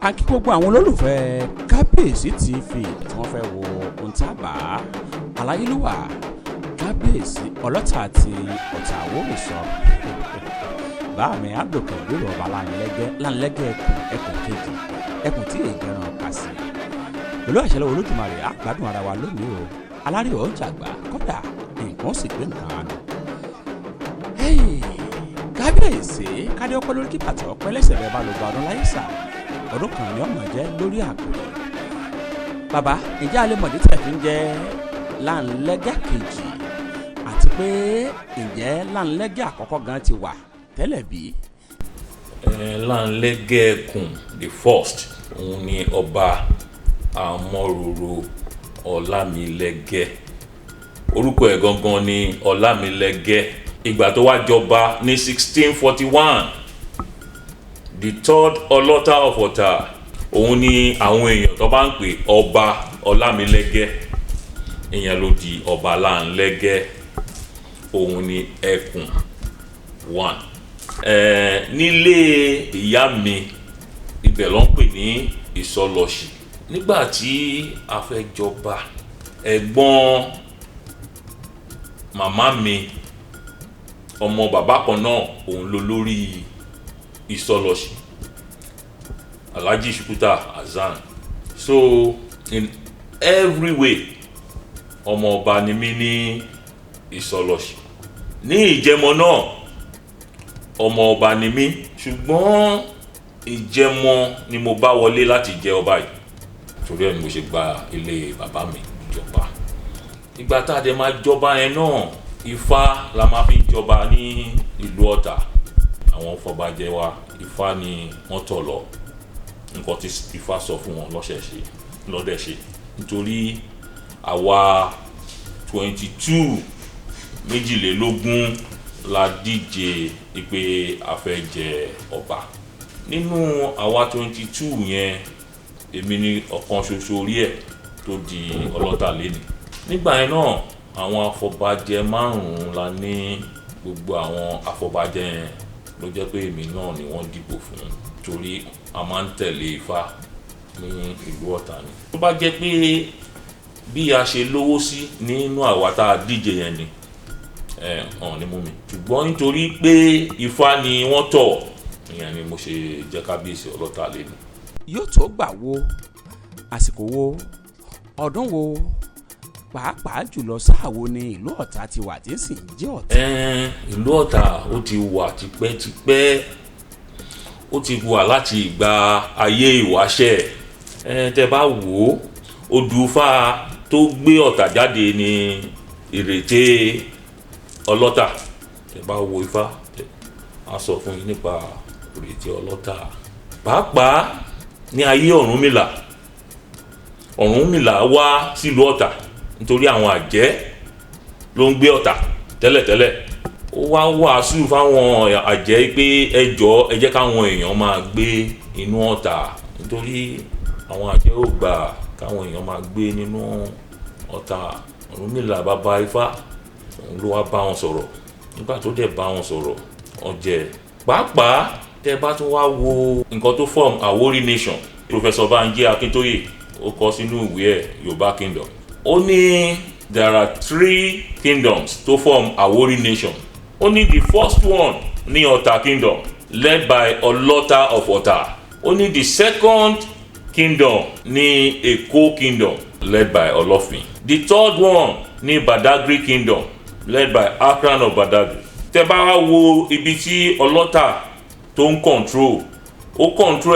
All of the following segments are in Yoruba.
a kí gbogbo àwọn olólùfẹ́ Kábíyèsí TV tí wọ́n fẹ́ wo ohun tá a bá aláyélúwà Kábíyèsí ọlọ́ta àti ọ̀tà àwòrìṣọ báàmì Abdulkadir ọba láńlẹ́gẹ́ ẹkùn kejì ẹkùn tí èyí gẹ̀ràn kà sí pẹ̀lú àṣẹlẹ̀ Olódùmarè àgbàdùn ara wa lónìí o alárìí ò jàgbá kódà nǹkan sì gbé nǹkan àná. Kábíyèsí kádé ọpẹ́ lórí kíkàtà ọpẹ́ lẹ́sẹ̀ rẹ̀ bá ló gba ọdún láyé sà ọdún kan ní ọmọ jẹ́ lórí àpèrè. Bàbá ìjà alẹ́mọ̀dé tẹ̀ fi ń jẹ́ láńlẹ́gẹ́ kejì àti pé ǹjẹ́ láńlẹ́gẹ́ àkọ́kọ́ gan ti wà tẹ́lẹ̀ bí? Láńlẹ́gẹ́ ẹkùn the first òun ni ọba Àmọ́ròrò Ọlámilẹ́gẹ́, orúkọ ẹ̀ gangan ni Ọlámilẹ́gẹ́. Ìgbà tó wá jọba ní 1641, the third Ọlọ́ta of Ọ̀tà, òun ni àwọn èèyàn tó bá ń pè ọba Ọlámilẹ́gẹ́, ìyẹn ló di ọba Láńlẹ́gẹ́, òun ni ẹkùn 1. Nílé ìyá mi ibẹ̀ ló ń pè ní Ìsọlọ́ṣì. Nígbà tí a fẹ́ jọba, ẹ̀gbọ́n màmá mi ọmọ bàbá kan náà òun ló lórí Ìsọlọ́ṣì, Alhaji Shukuta Hasan. So in every way ọmọ ọba ni mí ní Ìsọlọ́ṣì. Ní Ìjẹ̀mọ́ náà ọmọ ọba ni mí, ṣùgbọ́n Ìjẹ̀mọ́ ni mo bá wọlé láti jẹ ọba yìí, torí ẹ̀ ni mo ṣe gba ilé bàbá mi jọba. Ìgbà tá a dẹ̀ máa jọba yẹn náà, Ifá la máa fi jọba ní ìlú Ọ̀tà. Àwọn fọbajẹ wa Ifá ni wọ́n tọ̀ lọ, nǹkan tí Ifá sọ fún wọn lọ́dẹ̀ ṣe, nítorí àwa 22 la díje pé a fẹ́ jẹ ọba. Nínú àwa 22 yẹn, èmi ni ọ̀kan ṣoṣo orí ẹ̀ tó di ọlọ́ta lénìí. Nígbà yẹn náà àwọn afọbajẹ 5 la ní, gbogbo àwọn afọbajẹ yẹn ló jẹ́ pé èmi náà ni wọ́n dìbò fún, torí a máa ń tẹ̀lé Ifá ní ìlú Ọ̀tà ni. Tó bá jẹ́ pé bí a ṣe lówó sí nínú àwa tá a díje yẹn ni hàn ní mú mi, ṣùgbọ́n nítorí pé Ifá ni wọ́n tọ̀, ìyẹn ni mo ṣe jẹ́ Kábíyèsí ọlọ́ta lénìí. Yóò tó gbà wo, àsìkò wo, ọdún wo, pàápàá jùlọ sáà wo ni ìlú Ọ̀tà ti wà tí sì ń jẹ́ Ọ̀tà? Ìlú Ọ̀tà ó ti wà tipẹ́tipẹ́, ó ti wà láti ìgbà ayé ìwáṣẹ̀. Tẹ́ bá wò ó, Odùfà tó gbé Ọ̀tà jáde ní Ìrèté Ọlọ́ta. Tẹ́ bá wo Ifá, a sọ fún yín nípa Ìrèté Ọlọ́ta. Pàápàá ní ayé Ọ̀rúnmìlà wá sílùú Ọ̀tà nítorí àwọn àjẹ́ ló ń gbé Ọ̀tà tẹ́lẹ̀tẹ́lẹ̀. Ó wá wàásù fáwọn àjẹ́ pé ẹ jẹ́ káwọn èèyàn máa gbé inú Ọ̀tà, nítorí àwọn àjẹ́ ò gbà káwọn èèyàn máa gbé nínú Ọ̀tà. Ọ̀rúnmìlà bàbá Ifá òun ló wá bá wọn sọ̀rọ̀. Nígbà tó dẹ̀ bá wọn sọ̀rọ̀, wọ́n jẹ́. Pàápàá tẹ́ bá tún wá wo nǹkan tó form Àwórì Nation, Professor Banji Akintoye ó kọ sínú ìwé ẹ̀ Yorùbá Kingdom. Ó ní there are 3 kingdoms to form Àwórì Nation. Ó ní the first one ní Ọ̀tà Kingdom led by Ọlọ́ta of Ọ̀tà. Ó ní the second kingdom ní Èkó Kingdom led by Ọlọ́fin. The third one ní Badagry Kingdom led by Akran of Badagry. Tẹ́ bá wá wo ibi tí Ọlọ́ta tó ń control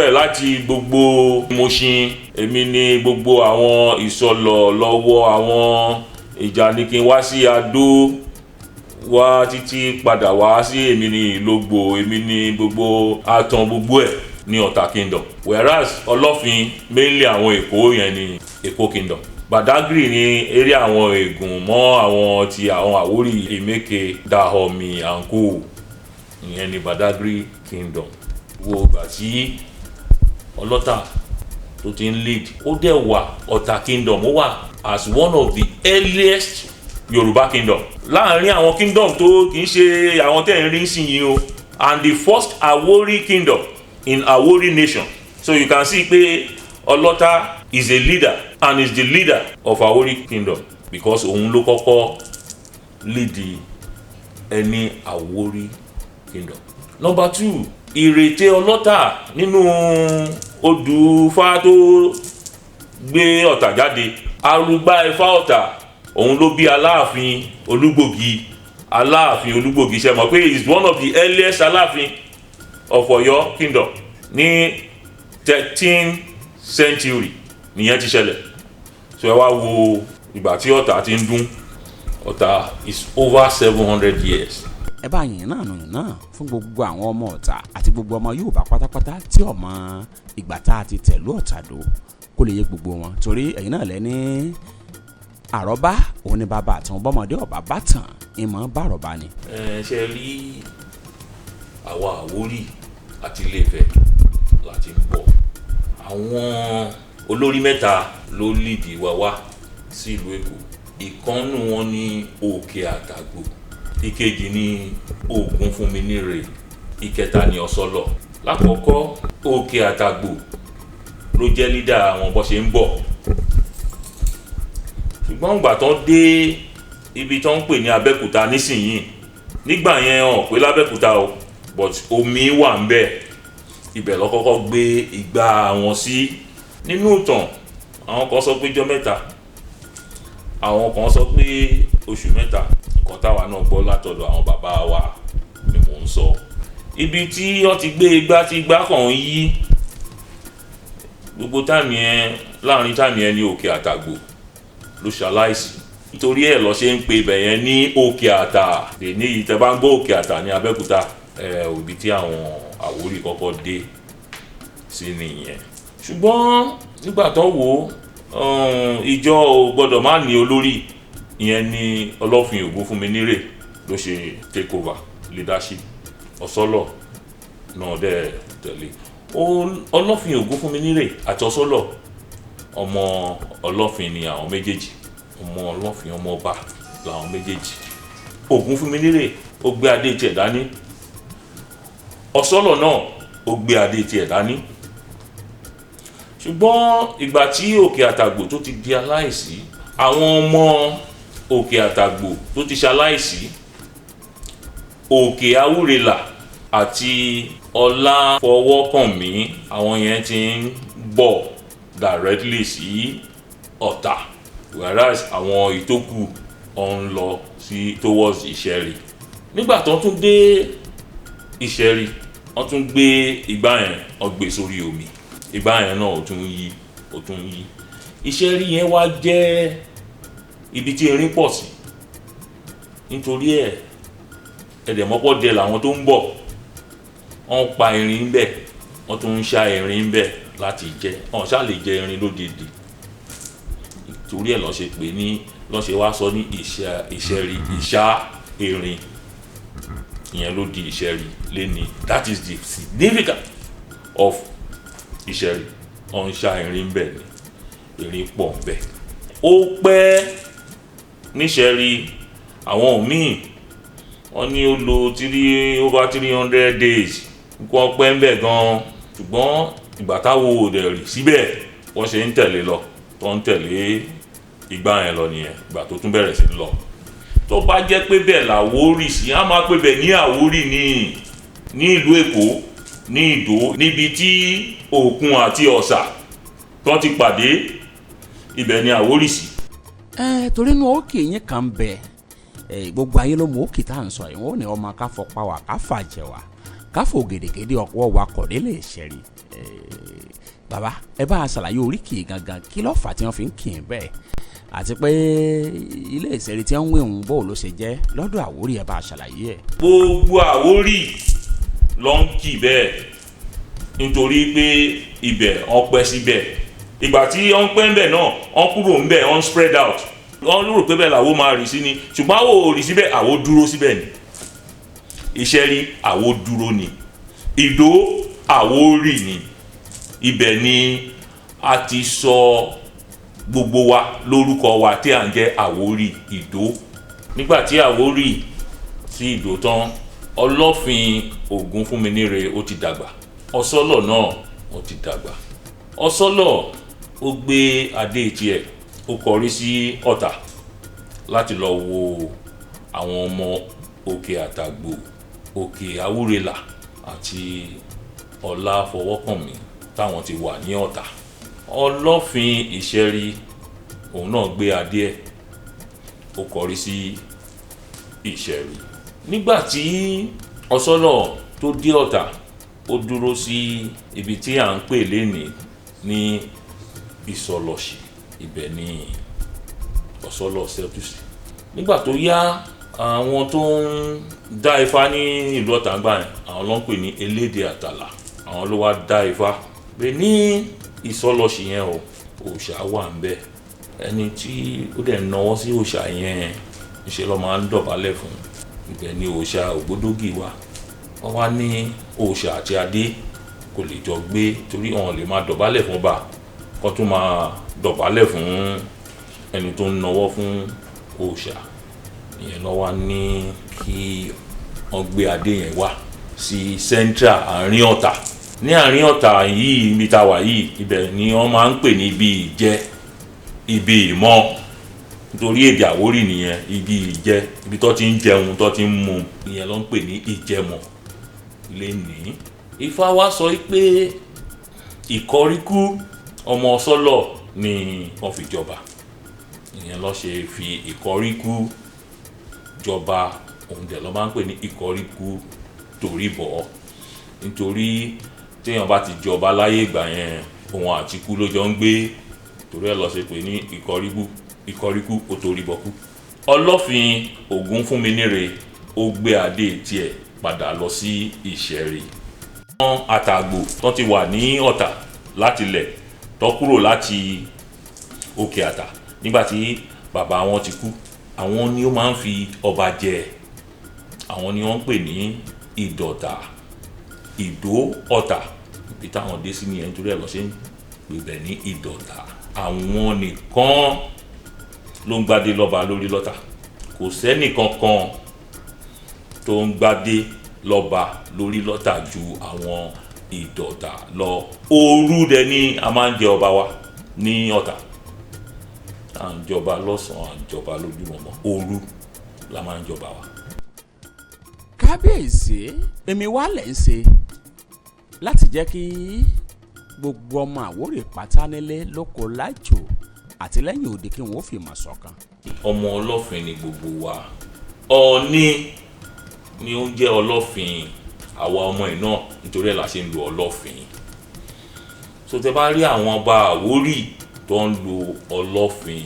ẹ̀ láti gbogbo Mùṣín. Èmi ni gbogbo àwọn Ìsọlọ̀ lọ́wọ́, àwọn Ìjànikin wá sí Adó, wá títí padà wá sí èmi ni Ìlógbò, èmi ni gbogbo Àtàn, gbogbo ẹ̀ ní Ọ̀tà Kingdom. Whereas Ọlọ́fin mainly àwọn Èkó yẹn ní Èkó Kingdom. Badagry ní eré àwọn Ègùn mọ́ àwọn ti àwọn Àwórì, Ìméke, Dahomey and co, ìyẹn ní Badagry Kingdom. Wo ìgbà tí Ọlọ́ta tó ti ń lead, ó dẹ̀ wà Ọ̀tà Kingdom, ó wà as one of the earliest Yorùbá kingdom. Láàárín àwọn kingdom tó kì í ṣe àwọn tẹ́ ń rí sí yìí o, and the first Àwórì Kingdom in Àwórì Nation So you can see pé Ọlọ́ta is a leader and is the leader of Àwórì kingdom because òun ló kọ́kọ́ lead ẹni Àwórì kingdom. Number 2, Ìrètè Ọlọ́ta nínú odù Ifá tó gbé Ọ̀tà jáde. Arúgbá Ifá Ọ̀tà òun ló bí Aláàfin Olúgbògi. Aláàfin Olúgbògi ṣe mọ̀ pé he is one of the earliest Aláàfin of Ọ̀yọ́ kingdom ní 13th century nìyẹn ti ṣẹlẹ̀. So ẹ wá wo ìgbà tí Ọ̀tà ti ń dún. Ọ̀tà is over 700 years. ẹ bá yìn náà nùyìn náà fún gbogbo àwọn ọmọ Ọ̀tà àti gbogbo ọmọ Yorùbá pátápátá tí ọmọ ìgbà tá a ti tẹ̀lú Ọ̀tà dó kó lè yé gbogbo wọn torí ẹ̀yin náà lẹ́ni àrọ́bá òun ni bàbá àtàwọn bọ́mọdé ọ̀bá bá tàn ìmọ̀ bá àrọ́bá ni. Ṣe rí àwa Àwórì àti Ilé-Ifẹ̀ láti ń bọ̀. Àwọn olórí mẹ́ta ló lídìí wa wá sí ìlú Èkó. Ìkànnù wọn ní Òkè Àtàgbò, ìkejì ní Ògúnfúnminírè, ìkẹta ní Ọ̀sọ́lọ̀. Lákọ̀ọ́kọ́ Òkè Àtàgbò ló jẹ́ lídà àwọn bó ṣe ń bọ̀. Ṣùgbọ́n ìgbà tán dé ibi tán ń pè ní Abẹ́òkúta nísìnyìí, nígbà yẹn hàn pé l'Abẹ́òkúta o but omi wà ń bẹ̀. Ibẹ̀ ló kọ́kọ́ gbé igbá wọn sí. Nínú ìtàn àwọn kan sọ pé ọjọ́ mẹ́ta, àwọn kan sọ pé oṣù mẹ́ta. Nǹkan táwa náà gbọ́ látọ̀dọ̀ àwọn bàbá wa ni mò ń sọ. Ibi tí wọ́n ti gbé igbá tí igbá kan ń yí gbogbo táìmì yẹn, láàrin táìmì yẹn ní Òkè Àtàgbò ló ṣaláìsí. Nítorí ẹ̀ ló ṣe ń pe ibẹ̀ yẹn ní Òkè Àtà. Ní yìí tẹ́ bá ń gbọ́ Òkè Àtà ní Abẹ́òkúta, òbí tí àwọn Àwórì kọ́kọ́ dé sí nìyẹn. Ṣùgbọ́n nígbà tó wò ìjọ ò gbọ́dọ̀ má ní olórí, ìyẹn ni Ọlọ́fin Ògúnfúnminírè ló ṣe take over leadership. Ọ̀sọ́lọ̀ náà dẹ̀ tẹ̀lé. Ọlọ́fin Ògúnfúnminírè àti Ọ̀sọ́lọ̀ ọmọ Ọlọ́fin ni àwọn méjèèjì. Ọmọ Ọlọ́fin, ọmọ ọba làwọn méjèèjì. Ògúnfúnminírè ó gbé adé tiẹ̀ dání. Ọ̀sọ́lọ̀ náà ó gbé adé tiẹ̀ dání. Ṣùgbọ́n ìgbà tí Òkè Àtàgbò tó ti di aláìsí, àwọn ọmọ Òkè Àtàgbò tó ti ṣaláìsí, Òkè Àwúrelà àti Ọláfọwọ́kànmí, àwọn yẹn ti ń bọ̀ directly sí Ọ̀tà, whereas àwọn ìtókù ń lọ sí towards Ìṣẹ̀rì. Nígbà tó tún dé Ìṣẹ̀rì, wọ́n tún gbé igbá yẹn, wọ́n gbé sórí omi. Igbá yẹn náà ó tún yí. Ìṣẹ̀rì yẹn wá jẹ́ ibi tí erin pọ̀ sí. Nítorí ẹ̀dẹ̀mọ́pọ̀ dẹ làwọn tó ń bọ̀. Wọ́n pa erin bẹ̀, wọ́n tún ń ṣá erin bẹ̀ láti jẹ. Wọ́n ṣá lè jẹ erin lódidi. Nítorí ló ṣe pè ní, ló ṣe wá sọ ní Ìṣẹ̀rì, ìṣá erin. Ìyẹn ló di Ìṣẹ̀rì léni. That is the significance of Ìṣẹ̀rì. Wọ́n ń ṣá erin bẹ̀ ni, erin pọ̀ bẹ̀. Ó pẹ́ níṣẹ̀rì, àwọn míì wọ́n ní ó lò over 300 days. Nǹkan pẹ́ ń bẹ̀ gan-an. Ṣùgbọ́n ìgbà táwo ò dẹ̀ rí síbẹ̀, wọ́n ṣe ń tẹ̀lé lọ, tó ń tẹ̀lé igbá yẹn lọ nìyẹn. Ìgbà tó tún bẹ̀rẹ̀ sí ń lọ. Tó bá jẹ́ pé bẹ́ẹ̀ l'Àwórì sí, a máa pè bẹ́ẹ̀ ní Àwórì ní ìlú Èkó, ní Ìdó, níbi tí Òkun àti Ọ̀sà tó ti pàdé, ibẹ̀ ni Àwórì sí. Torí inú òkè yín kan bẹ gbogbo ayé ló mọ òkè tá à ń sọ yìí. Wọ́n ní ọmọ káfọ pa wà káfà jẹ wà káfọ gèdègèdè ọ̀pọ̀ wa kọ̀ délé Ìṣẹ̀rì. Bàbá ẹ bá a ṣàlàyé oríkì gangan, kí ló fà tí wọ́n fi ń kì í bẹ́ẹ̀, àti pé ilé Ìṣẹ̀rì tí wọ́n ń wéhùn bó ló ṣe jẹ́ lọ́dọ̀ Àwórì, ẹ bá a ṣàlàyé ẹ̀. Gbogbo Àwórì ló ń kì bẹ́ẹ̀ nítorí pé ibẹ̀ wọ́n pẹ́ síbẹ̀. Ìgbà tí wọ́n pẹ́ ń bẹ̀ náà, wọ́n kúrò ń bẹ̀, wọ́n spread out. Wọ́n rò pé bẹ́ẹ̀ làwó máa rì sí ni, ṣùgbọ́n àwò ò rì síbẹ̀, àwò dúró síbẹ̀ ni. Ìṣẹ̀rì àwò dúró ni. Ìdó àwó rì ni. Ibẹ̀ ni a ti sọ gbogbo wa lórúkọ wa tí à ń jẹ́ Àwórì Ìdó. Nígbà tí Àwórì sí Ìdó tán, Ọlọ́fin Ògúnfúnminírè ó ti dàgbà. Ọ̀sọ́lọ̀ náà wọ́n ti dàgbà. Ọ̀sọ́lọ̀ ó gbé adé tiẹ̀ ó kọrí sí Ọ̀tà láti lọ wo àwọn ọmọ Òkè Àtàgbò, Òkè Àwúrelà àti Ọláfọwọ́kànmí táwọn ti wà ní Ọ̀tà. Ọlọ́fin Ìṣẹ̀rí òun náà gbé adé ẹ̀ ó kọrí sí Ìṣẹ̀rí. Nígbà tí Ọ̀sọ́lọ̀ tó dé Ọ̀tà, ó dúró sí ibi tí à ń pè lénìí ní Ìsọlọ̀ṣì, ibẹ̀ ni Ọ̀sọ́lọ̀ ṣẹ́tù sí. Nígbà tó yá, àwọn tó ń dá Ifá ní ìlú Ọ̀tà gbà yẹn, àwọn ló ń pè ní Elédè Àtàlà, àwọn ló wá dá Ifá pé ní Ìsọlọ̀ṣì yẹn o, òòṣà wà ń bẹ. Ẹni tí ó dẹ̀ náwó sí òòṣà yẹn ṣe ló máa ń dọ̀bálẹ̀ fún. Ibẹ̀ ni òòṣà Ògbódógì wà. Wọ́n wá ní òòṣà àti adé kò lè jọ gbé, torí wọn lè máa dọ̀bálẹ̀ fún ọba kó tún máa dọ̀bálẹ̀ fún ẹni tó ń náwó fún òòṣà. Ìyẹn ló wá ní kí wọ́n gbé adé yẹn wá sí central àárín Ọ̀tà. Ní àárín Ọ̀tà yìí, ibi tá wà yìí, ibẹ̀ ni wọ́n máa ń pè ní ibi ìjẹ, ibi ìmọ̀, nítorí èdè Àwórì nìyẹn. Ibi ìjẹ, ibi tó ti ń jẹun, tó ti ń mu, ìyẹn ló ń pè ní ìjẹmọ̀ lénìí. Ifá wá sọ pé Ìkọríkú ọmọ Ọ̀sọ́lọ̀ ni wọ́n fi jọba. Ìyẹn ló ṣe fi Ìkọríkú jọba. Òun dẹ̀ ló máa ń pè ní Ìkọríkú Toríbọ̀, nítorí téèyàn bá ti jọba láyé ìgbà yẹn, òun àti ikú ló jọ ń gbé, torí ẹ̀ ló ṣe pè ní Ìkọríkú Toríbọ̀kú. Ọlọ́fin Ògúnfúnminíre ó gbé adé tiẹ̀ padà lọ sí Ìṣẹ̀rí. Àwọn Àtàgbò tó ti wà ní Ọ̀tà láti ilẹ̀ tó kúrò láti Òkè Àtà nígbà tí bàbá wọn ti kú, àwọn ni ó máa ń fi ọba jẹ. Àwọn ni wọ́n ń pè ní Ìdọ̀tà, Ìdó Ọ̀tà, ibi táwọn dé sí nìyẹn, nítorí ẹ̀ ló ṣe ń pè bẹ̀ ní Ìdọ̀tà. Àwọn nìkan ló ń gbádé lọ́ba lórí lọ́tà. Kò sẹ́nì kankan tó ń gbádé lọ́ba lórí lọ́tà ju àwọn Ìdọ̀tà lọ. Òru dẹ̀ ni a máa ń jẹ ọba wa ní Ọ̀tà. À ń jọba lọ́sàn-án, à ń jọba lójúmọmọ. Òru la máa ń jọba wa. Kábíyèsí, èmi wá lẹ̀ ń ṣe láti jẹ́ kí gbogbo ọmọ Àwórì pátá nílé lóko lájò àti lẹ́yìn òde kí wọ́n fi mọ̀ ṣọ̀kan. Ọmọ Ọlọ́fin ni gbogbo wa. Ọọ̀ni ni ó ń jẹ́ Ọlọ́fin àwa ọmọ ẹ̀ náà, nítorí ẹ̀ la ṣe ń lo Ọlọ́fin. So tẹ bá rí àwọn ọba Àwórì tó ń lo Ọlọ́fin,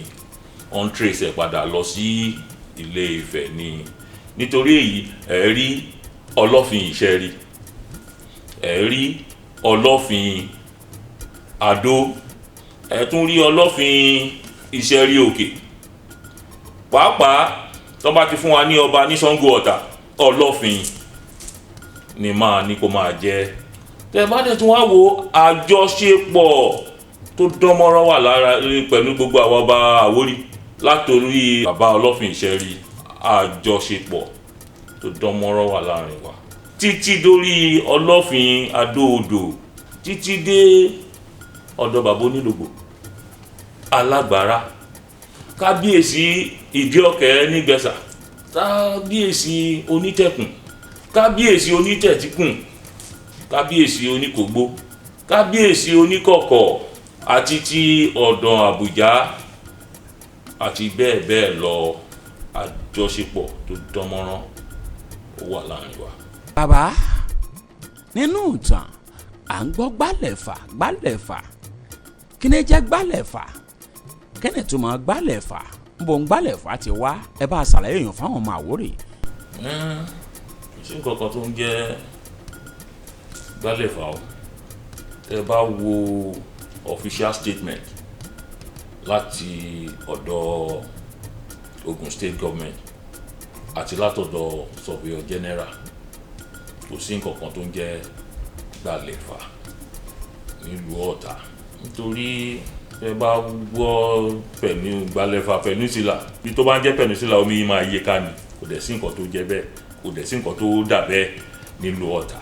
wọ́n ń trace ẹ̀ padà lọ sí Ilé Ifẹ̀ ni. Nítorí èyí, ẹ rí Ọlọ́fin Ìṣẹ̀rí, ẹ rí Ọlọ́fin Àdó, ẹ tún rí Ọlọ́fin Ìṣẹ̀rí Òkè. Pàápàá tó bá ti fún wa ní ọba ní Ṣàngó Ọ̀tà, Ọlọ́fin ni máa ní kó máa jẹ́. Tẹ́ bá dẹ̀ tún wá wo àjọṣepọ̀ tó dánmọ́rán wà lára pẹ̀lú gbogbo àwọn ọba Àwórì látòrí bàbá Ọlọ́fin Ìṣẹ̀rí. Àjọṣepọ̀ tó dánmọ́rán wà láàrin wa títí dórí Ọlọ́fin Adó-Odò, títí dé ọ̀dọ̀ bàbá Onílògbò, Alágbára, Kábíyèsí Ìdíọ̀kẹ́ nígbẹ̀sà, Kábíyèsí Onítẹ̀kùn, Kábíyèsí Onítẹ̀tíkùn, Kábíyèsí Oníkògbó, Kábíyèsí Oníkọ̀kọ̀, àti ti ọ̀dọ̀ Àbújá àti bẹ́ẹ̀ bẹ́ẹ̀ lọ. Àjọṣepọ̀ tó dánmọ́rán ó wà láàrin wa. Bàbá, nínú ìtàn à ń gbọ́ gbálẹ̀fà. Kí ni jẹ́ gbálẹ̀fà? Kí ni túmọ̀ gbálẹ̀fà? Bó ń gbálẹ̀fà ti wá, ẹ bá ṣàlàyé èèyàn fáwọn ọmọ Àwórì. Ṣé nǹkan kan tó ń jẹ́ gbálẹ̀fà o? Tẹ́ bá wo official statement láti ọ̀dọ̀ Ogun State Government àti látọ̀dọ̀ Surveyor General, kò sí nǹkan kan tó ń jẹ́ gbálẹ̀fà nílùú Ọ̀tà. Nítorí ẹ bá gbọ́ gbálẹ̀fà peninsula, bí tó bá ń jẹ́ peninsula, omi yìí máa yé ká ni. Kò dẹ̀ sí nǹkan tó jẹ́ bẹ́ẹ̀, kò dẹ̀ sí nǹkan tó dà bẹ́ẹ̀ nílùú Ọ̀tà.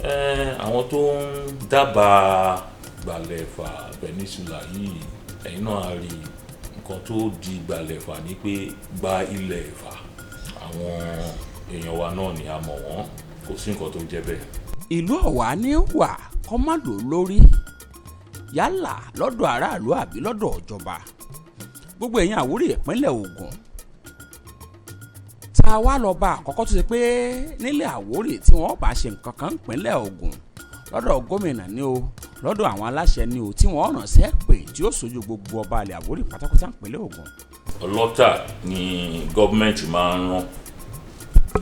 àwọn tó ń dábàá Ìgbàlẹ̀fà peninsula yìí ẹ̀yin náà rí nǹkan tó di Ìgbàlẹ̀fà ní pé gba ilẹ̀ Ẹ̀fà àwọn èèyàn wa náà ni a mọ̀ wọ́n kò sí nǹkan tó jẹ́ bẹ́ẹ̀. ìlú Ọ̀wá ní wà kọ́ má lò lórí yálà lọ́dọ̀ aráàlú àbí lọ́dọ̀ ìjọba gbogbo ẹ̀yin Àwórì ìpínlẹ̀ Ògùn tá a wá lọ bá àkọ́kọ́ tó ṣe pé nílẹ̀ Àwórì tí wọ́n bá ṣe nǹkan kan ìpínlẹ̀ Ògùn lọ́dọ̀ gómìnà ni o lọ́dọ̀ àwọn aláṣẹ ni o tí wọ́n ránṣẹ́ pé tí ó sojú gbogbo ọba ilẹ̀ Àwórì pátápátá ìpínlẹ̀ Ògùn. Ọlọ́tà ni gọ́ọ̀mẹ̀ntì máa ń rán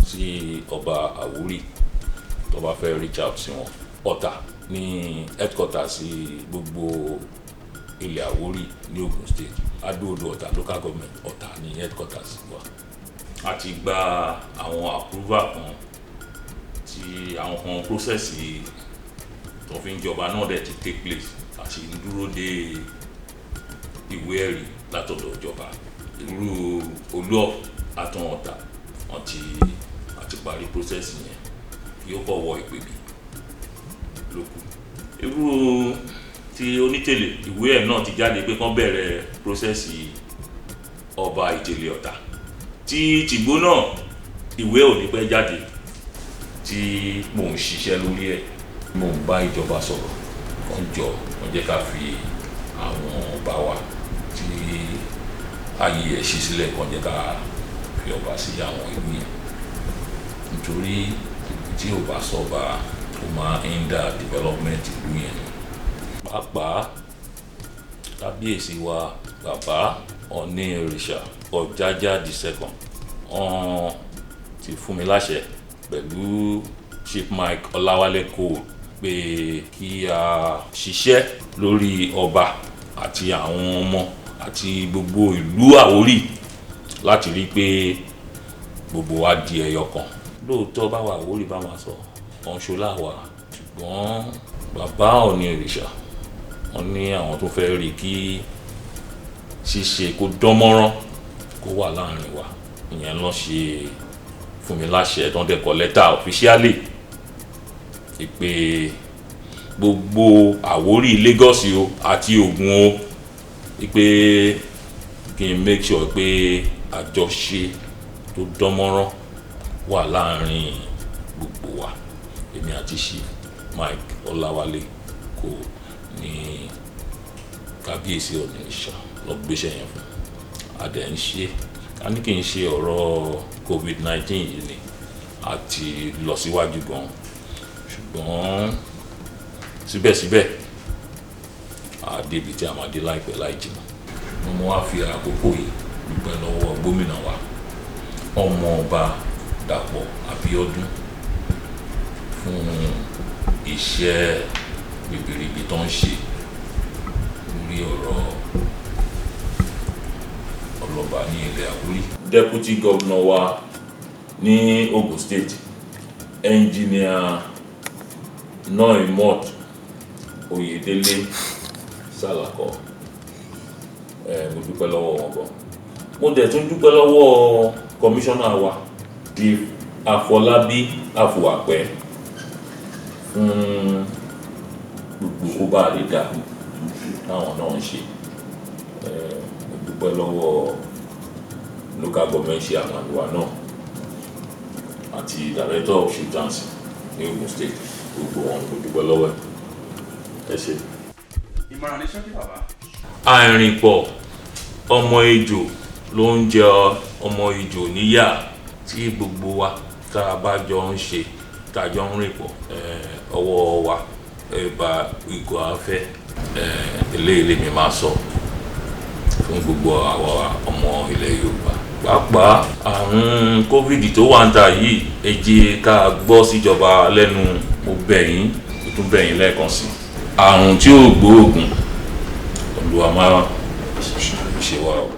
sí ọba Àwórì tó bá fẹ́ reach out sí wọn. Ọ̀tà ní headquarters sí gbogbo ilẹ̀ Àwórì ní Ògùn state. Adó-Odò Ọ̀tà local government Ọ̀tà ní headquarters wa. A ti gba àwọn approval kan tí àwọn kan process tó fi ń jọba náà dẹ̀ ti take place àti dúró de ìwé ẹ̀rí látọ̀dọ̀ ìjọba. Irú Olúọ̀ Àtàn Ọ̀tà àti parí process yẹn yóò kọ́ wọ Ìpèbí lókù. Irú ti Onítèlè ìwé ẹ̀ náà ti jáde pé kán bẹ̀rẹ̀ process ọba Ìtèlè Ọ̀tà. Ti Tìgbó náà ìwé ò ní pẹ́ jáde tí mò ń ṣiṣẹ́ lórí ẹ̀. Mò ń bá ìjọba sọ̀rọ̀ kán jọ wọ́n jẹ́ ká fi àwọn ọba wa tí ayé ẹ̀ ṣí sílẹ̀ kán jẹ́ ká fi ọba sí àwọn ìlú yẹn nítorí tí ò bá sọba ó máa ń dá development ìlú yẹn ni. Pàápàá kábíyèsí wa bàbá Ọ̀nìrìṣà Ọ̀jájá II wọ́n ti fún mi láṣẹ pẹ̀lú Chief Mike Ọláwálé Cole pé kí a ṣiṣẹ́ lórí ọba àti àwọn ọmọ àti gbogbo ìlú Àwórì láti rí pé gbogbo wa di ẹyọ kan. Lóòótọ́ báwa Àwórì bá máa sọ ọ̀nṣọ́lá wa ṣùgbọ́n bàbá Ọ̀nìrìṣà wọ́n ní àwọn tó fẹ́ rí kí ṣíṣe kó dánmọ́rán kó wà láàrin wa ìyẹn ló ṣe fún mi láṣẹ tó ń dẹ́kọ̀ lẹ́tà officially pé gbogbo Àwórì Lagos o àti Ògùn o pé kí n make sure pé àjọṣe tó dánmọ́rán wà láàrin gbogbo wa èmi àti Chief Mike Ọláwálé Cole ní kábíyèsí Ọ̀nìrìṣà lọ gbéṣẹ́ yẹn fún adẹ̀ ń ṣe a ní kí n ṣe ọ̀rọ̀ COVID-19 yìí ni àti lọ síwájú gan ṣùgbọ́n síbẹ̀síbẹ̀ àdébí tí a máa dé láìpẹ́ láì jìnnà. Mo wá fi àkókò yìí dúpẹ́ lọ́wọ́ gómìnà wa ọmọ ọba Dàpọ̀ Abíọ́dún fún iṣẹ́ ribiribi tó ń ṣe lórí ọ̀rọ̀ ọlọ́ba ní ilẹ̀ Àwórì. Deputy Governor wa ní Ogun State Engineer Noimot Oyèdélé Sàlàkọ mo dúpẹ́ lọ́wọ́ wọn gan. Mo dẹ̀ tún dúpẹ́ lọ́wọ́ kọmíṣánná wa di Afọlábí Àfùwàpẹ́ fún gbogbo kó bá lè dà táwọn náà ń ṣe. Mo dúpẹ́ lọ́wọ́ local government chairman wa náà àti director of chieftaincy ní Ogun State gbogbo wọn mo dúpẹ́ lọ́wọ́ ẹ ṣé. ìmọ̀ràn ní ṣọ́kí bàbá. Àìrìnpọ̀ ọmọ ejò ló ń jẹ ọmọ ejò níyà tí gbogbo wa tá a bá jọ ń ṣe tá a jọ ń rìn pọ̀ ọwọ́ wa bá ikọ̀ afẹ́ eléyìí mi máa sọ fún gbogbo àwa ọmọ ilẹ̀ Yorùbá. Pàápàá àrùn COVID tó wà ń ta yìí ẹ jẹ́ ká gbọ́ síjọba lẹ́nu. Mo bẹ̀ yín mo tún bẹ̀ yín lẹ́ẹ̀kan sí àrùn tí ò gbóògùn Olúwa máa ṣe wá o.